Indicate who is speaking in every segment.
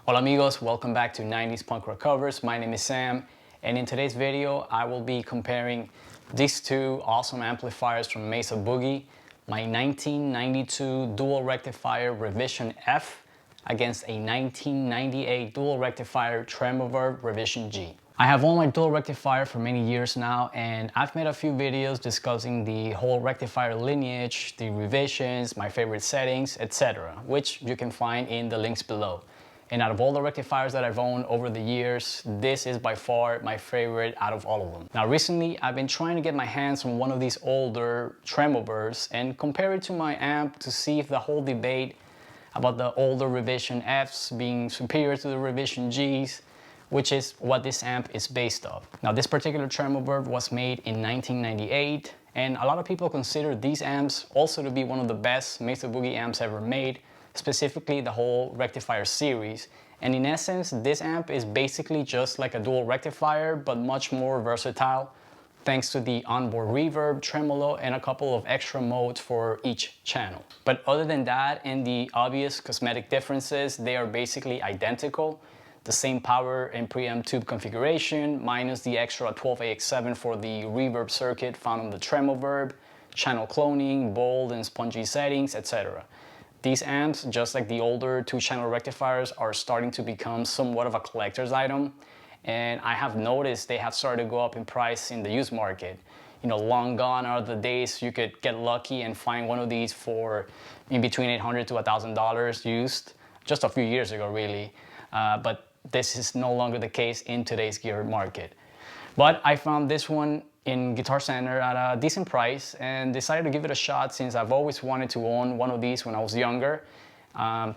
Speaker 1: Hola amigos, welcome back to 90s Punk Rock Covers. My name is Sam, and in today's video I will be comparing these two awesome amplifiers from Mesa Boogie, my 1992 Dual Rectifier Rev F against a 1998 Dual Rectifier Tremoverb Rev G. I have owned my Dual Rectifier for many years now, and I've made a few videos discussing the whole rectifier lineage, the revisions, my favorite settings, etc., which you can find in the links below. And out of all the rectifiers that I've owned over the years, this is by far my favorite out of all of them. Now recently, I've been trying to get my hands on one of these older Tremoverbs and compare it to my amp to see if the whole debate about the older Rev Fs being superior to the Rev Gs, which is what this amp is based off. Now this particular Tremoverb was made in 1998, and a lot of people consider these amps also to be one of the best Mesa Boogie amps ever made, specifically the whole rectifier series. And in essence, this amp is basically just like a dual rectifier, but much more versatile, thanks to the onboard reverb, tremolo, and a couple of extra modes for each channel. But other than that and the obvious cosmetic differences, they are basically identical. The same power and preamp tube configuration, minus the extra 12AX7 for the reverb circuit found on the Tremoverb, channel cloning, bold and spongy settings, etc. These amps, just like the older two-channel rectifiers, are starting to become somewhat of a collector's item, and I have noticed they have started to go up in price in the used market. You know, long gone are the days you could get lucky and find one of these for in between $800 to $1,000 used, just a few years ago really, but this is no longer the case in today's gear market. But I found this one in Guitar Center at a decent price and decided to give it a shot since I've always wanted to own one of these when I was younger.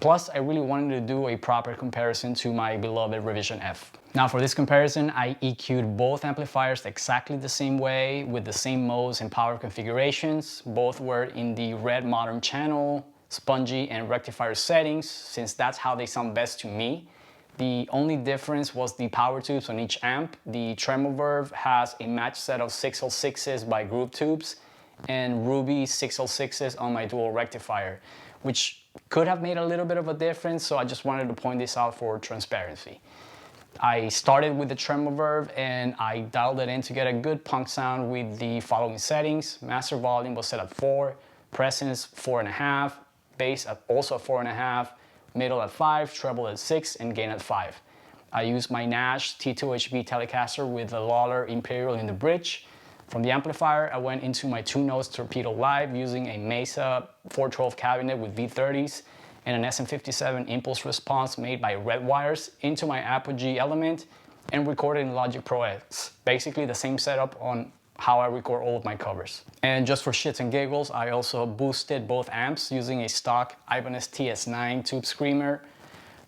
Speaker 1: Plus, I really wanted to do a proper comparison to my beloved Rev F. Now for this comparison, I EQ'd both amplifiers exactly the same way with the same modes and power configurations. Both were in the red modern channel, spongy and rectifier settings, since that's how they sound best to me. The only difference was the power tubes on each amp. The Tremoverb has a matched set of 6L6s by Groove Tubes and Ruby 6L6s on my Dual Rectifier, which could have made a little bit of a difference, so I just wanted to point this out for transparency. I started with the Tremoverb and I dialed it in to get a good punk sound with the following settings. Master volume was set at 4, presence 4.5, bass at also 4.5, middle at 5, treble at 6, and gain at 5. I used my Nash T2HB Telecaster with a Lawler Imperial in the bridge. From the amplifier, I went into my 2-nose Torpedo Live using a Mesa 412 cabinet with V30s and an SM57 impulse response made by Red Wires into my Apogee Element and recorded in Logic Pro X. Basically the same setup on how I record all of my covers. And just for shits and giggles, I also boosted both amps using a stock Ibanez TS9 tube screamer.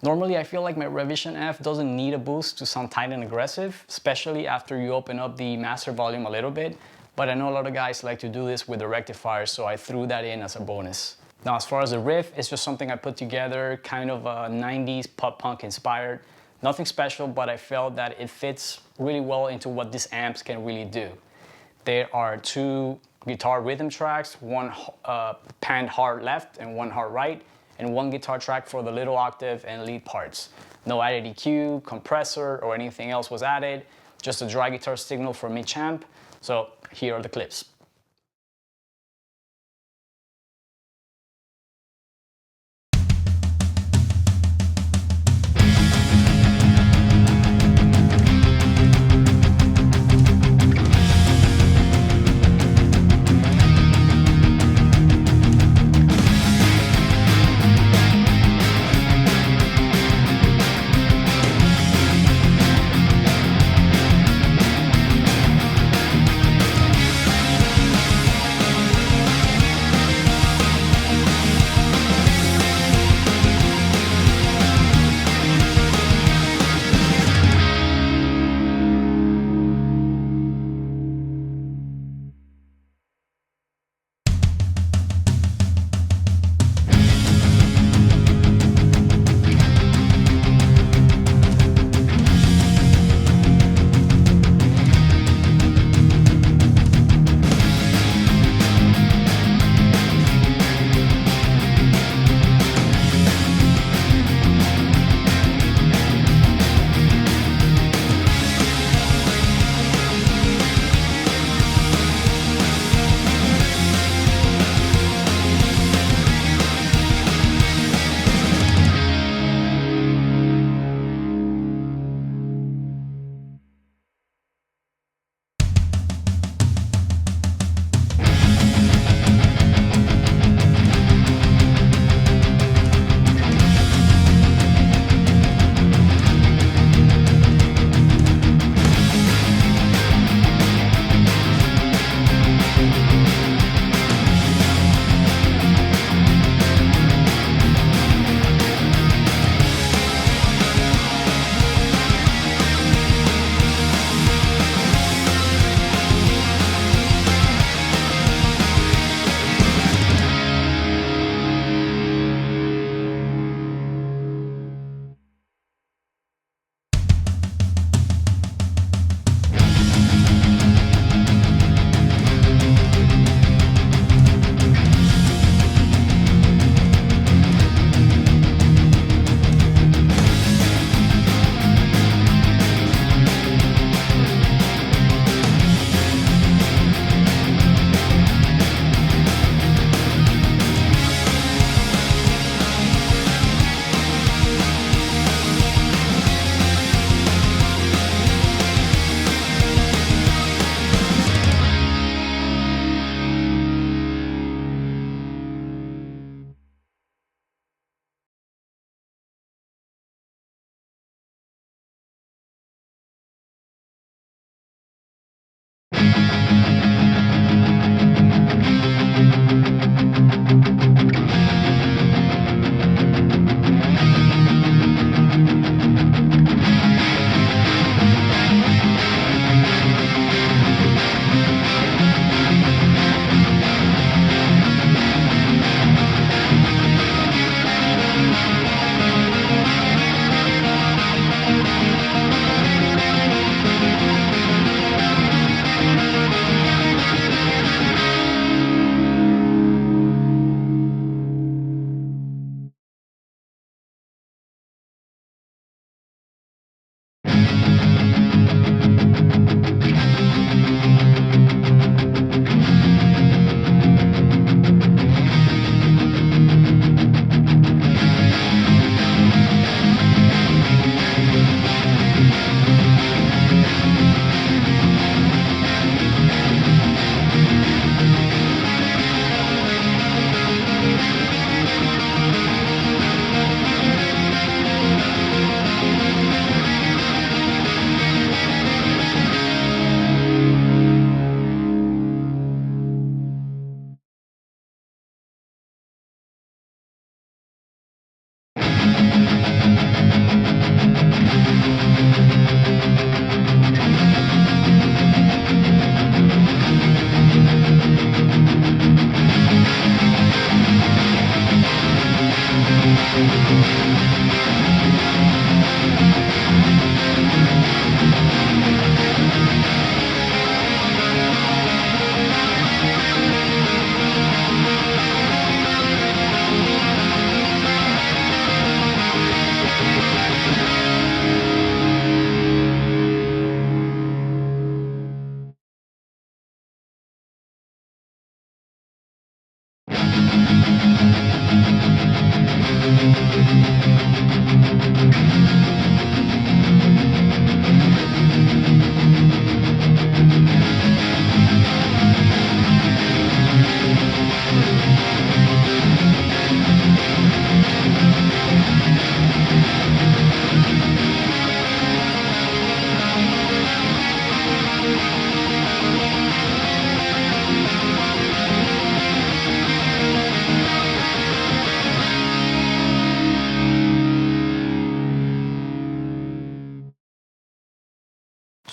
Speaker 1: Normally I feel like my Rev F doesn't need a boost to sound tight and aggressive, especially after you open up the master volume a little bit, but I know a lot of guys like to do this with the rectifier, so I threw that in as a bonus. Now as far as the riff, it's just something I put together, kind of a 90s pop punk inspired. Nothing special, but I felt that it fits really well into what these amps can really do. There are 2 guitar rhythm tracks, one panned hard left and one hard right, and 1 guitar track for the little octave and lead parts. No added EQ, compressor, or anything else was added, just a dry guitar signal from each amp. So here are the clips.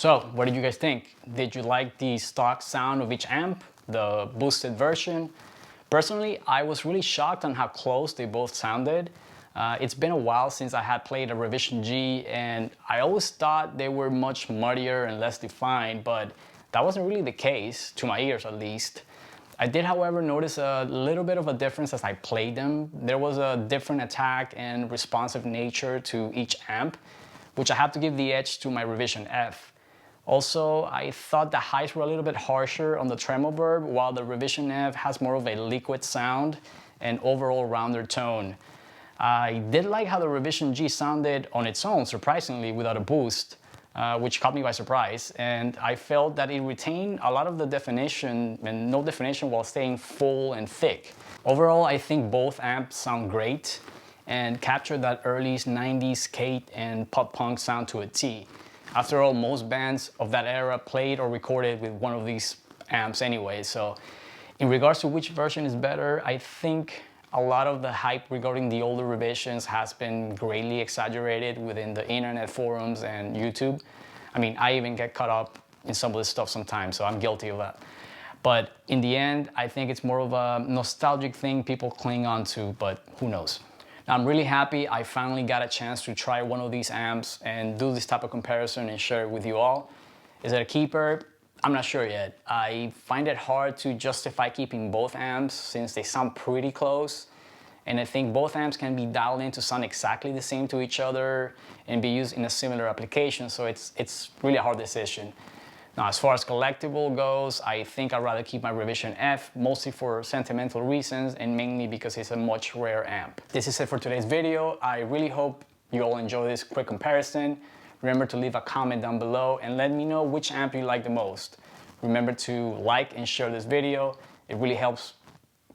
Speaker 1: So, what did you guys think? Did you like the stock sound of each amp, the boosted version? Personally, I was really shocked on how close they both sounded. It's been a while since I had played a Rev G, and I always thought they were much muddier and less defined, but that wasn't really the case, to my ears at least. I did, however, notice a little bit of a difference as I played them. There was a different attack and responsive nature to each amp, which I have to give the edge to my Rev F. Also, I thought the highs were a little bit harsher on the Tremoverb, while the Rev F has more of a liquid sound and overall rounder tone. I did like how the Rev G sounded on its own, surprisingly, without a boost, which caught me by surprise. And I felt that it retained a lot of the definition and no definition while staying full and thick. Overall, I think both amps sound great and capture that early 90s skate and pop punk sound to a T. After all, most bands of that era played or recorded with one of these amps anyway, so in regards to which version is better, I think a lot of the hype regarding the older revisions has been greatly exaggerated within the internet forums and YouTube. I mean, I even get caught up in some of this stuff sometimes, so I'm guilty of that. But in the end, I think it's more of a nostalgic thing people cling on to, but who knows. Now, I'm really happy I finally got a chance to try one of these amps and do this type of comparison and share it with you all. Is it a keeper? I'm not sure yet. I find it hard to justify keeping both amps since they sound pretty close. And I think both amps can be dialed in to sound exactly the same to each other and be used in a similar application, so it's really a hard decision. Now, as far as collectible goes, I think I'd rather keep my Rev F, mostly for sentimental reasons and mainly because it's a much rare amp. This is it for today's video. I really hope you all enjoy this quick comparison. Remember to leave a comment down below and let me know which amp you like the most. Remember to like and share this video. It really helps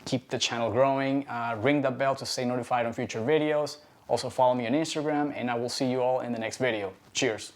Speaker 1: keep the channel growing. Ring the bell to stay notified on future videos. Also follow me on Instagram, and I will see you all in the next video. Cheers.